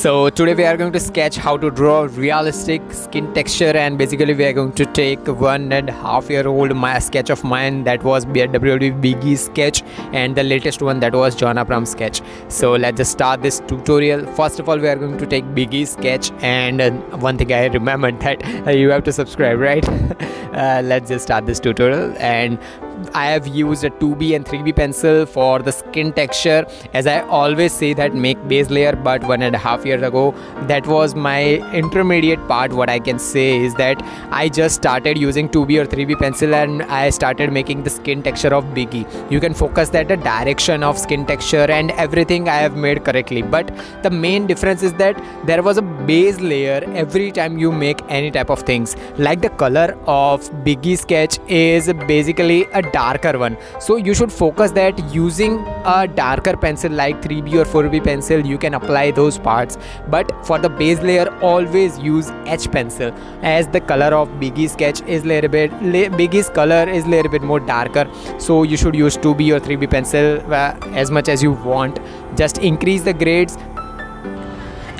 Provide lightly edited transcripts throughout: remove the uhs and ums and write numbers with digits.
So today we are going to sketch how to draw realistic skin texture, and basically we are going to take 1.5-year-old my sketch of mine that was WW Biggie sketch, and the latest one that was John Abram sketch. So let's just start this tutorial. First of all, we are going to take Biggie sketch, and one thing I remembered that you have to subscribe, right? Let's just start this tutorial. And I have used a 2B and 3B pencil for the skin texture. As I always say that make base layer, but 1.5 years ago that was my intermediate part. What I can say is that I just started using 2B or 3B pencil and I started making the skin texture of Biggie. You can focus that the direction of skin texture and everything I have made correctly, but the main difference is that there was a base layer every time you make any type of things. Like the color of Biggie sketch is basically a darker one, so you should focus that using a darker pencil like 3B or 4B pencil. You can apply those parts, but for the base layer always use H pencil, as the color of Biggie sketch is Biggie's color is little bit more darker, so you should use 2B or 3B pencil as much as you want. Just increase the grades.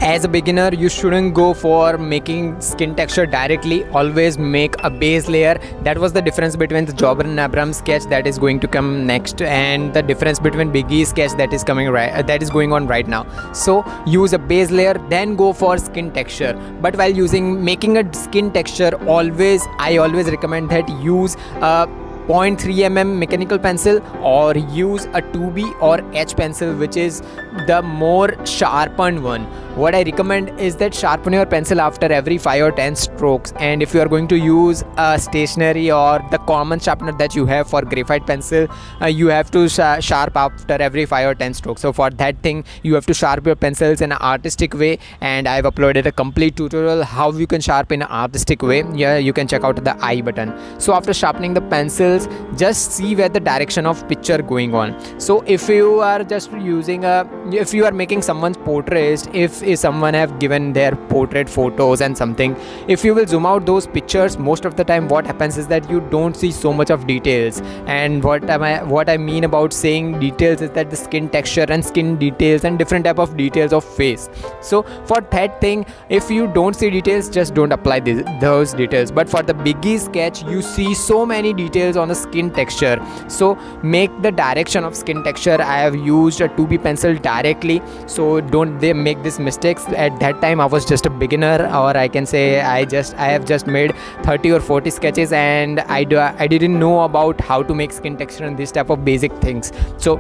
As a beginner, you shouldn't go for making skin texture directly. Always make a base layer. That was the difference between the John Abram sketch that is going to come next, and the difference between Biggie sketch that is coming that is going on right now. So use a base layer, then go for skin texture. But while making a skin texture, I always recommend that use a 0.3 mm mechanical pencil or use a 2B or H pencil, which is the more sharpened one. What I recommend is that sharpen your pencil after every 5 or 10 strokes, and if you are going to use a stationery or the common sharpener that you have for graphite pencil, you have to sharp after every 5 or 10 strokes. So for that thing you have to sharpen your pencils in an artistic way, and I have uploaded a complete tutorial how you can sharpen in an artistic way. Yeah, you can check out the I button. So after sharpening the pencils, just see where the direction of picture going on. So if you are just using if you are making someone's portrait, if someone have given their portrait photos and something, if you will zoom out those pictures, most of the time what happens is that you don't see so much of details. And what I mean about saying details is that the skin texture and skin details and different type of details of face. So for that thing, if you don't see details, just don't apply those details. But for the Biggie sketch, you see so many details on the skin texture, so make the direction of skin texture. I have used a 2B pencil directly, so don't make this mistakes. At that time I was just a beginner, or I can say I have just made 30 or 40 sketches, and I didn't know about how to make skin texture and this type of basic things. So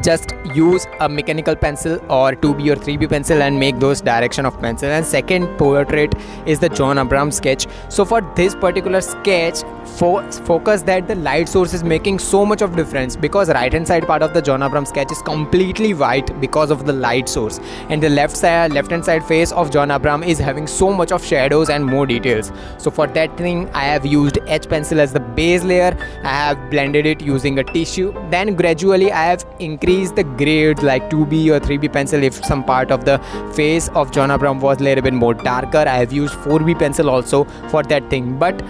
just use a mechanical pencil or 2B or 3B pencil and make those direction of pencil. And second portrait is the John Abram sketch. So for this particular sketch, focus that the light source is making so much of difference, because right hand side part of the John Abram sketch is completely white because of the light source, and the left hand side face of John Abram is having so much of shadows and more details. So for that thing I have used H pencil as the base layer. I have blended it using a tissue, then gradually I have increase the grades like 2B or 3B pencil. If some part of the face of John Abram was a little bit more darker, I have used 4B pencil also for that thing. But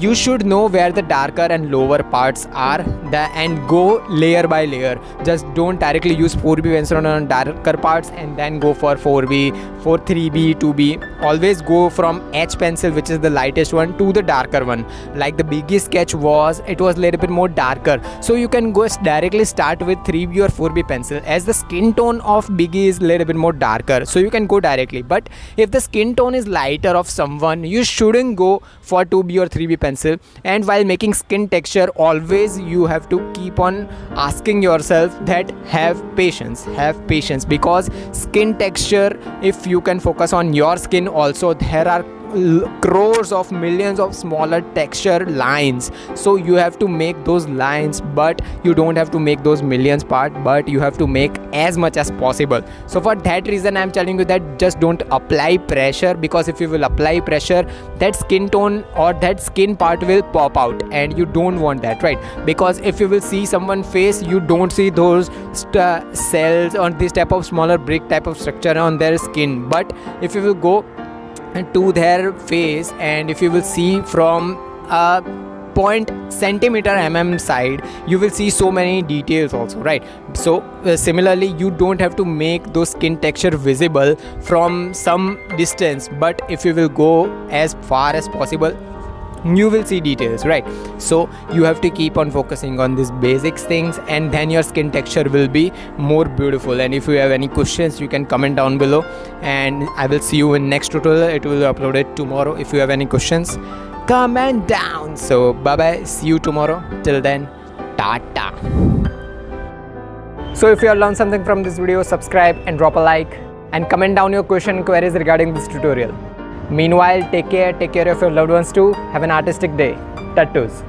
you should know where the darker and lower parts are, and go layer by layer. Just don't directly use 4B pencil on darker parts and then go for 4B, 3B, 2B. Always go from H pencil, which is the lightest one, to the darker one. Like the Biggie sketch it was a little bit more darker, so you can go directly start with 3B or 4B pencil, as the skin tone of Biggie is a little bit more darker, so you can go directly. But if the skin tone is lighter of someone, you shouldn't go for 2B or 3B pencil. And while making skin texture, always you have to keep on asking yourself that have patience, because skin texture, if you can focus on your skin also, there are crores of millions of smaller texture lines, so you have to make those lines, but you don't have to make those millions part, but you have to make as much as possible. So for that reason I'm telling you that just don't apply pressure, because if you will apply pressure, that skin tone or that skin part will pop out, and you don't want that, right? Because if you will see someone's face, you don't see those cells or this type of smaller brick type of structure on their skin. But if you will go to their face, and if you will see from point centimeter side, you will see so many details also, right? So similarly, you don't have to make those skin texture visible from some distance, but if you will go as far as possible, you will see details, right? So you have to keep on focusing on these basics things, and then your skin texture will be more beautiful. And if you have any questions, you can comment down below, and I will see you in next tutorial. It will be uploaded tomorrow. If you have any questions, comment down. So bye bye, see you tomorrow. Till then, tata. So if you have learned something from this video, subscribe and drop a like, and comment down your question and queries regarding this tutorial. Meanwhile, take care of your loved ones too. Have an artistic day. Tattoos.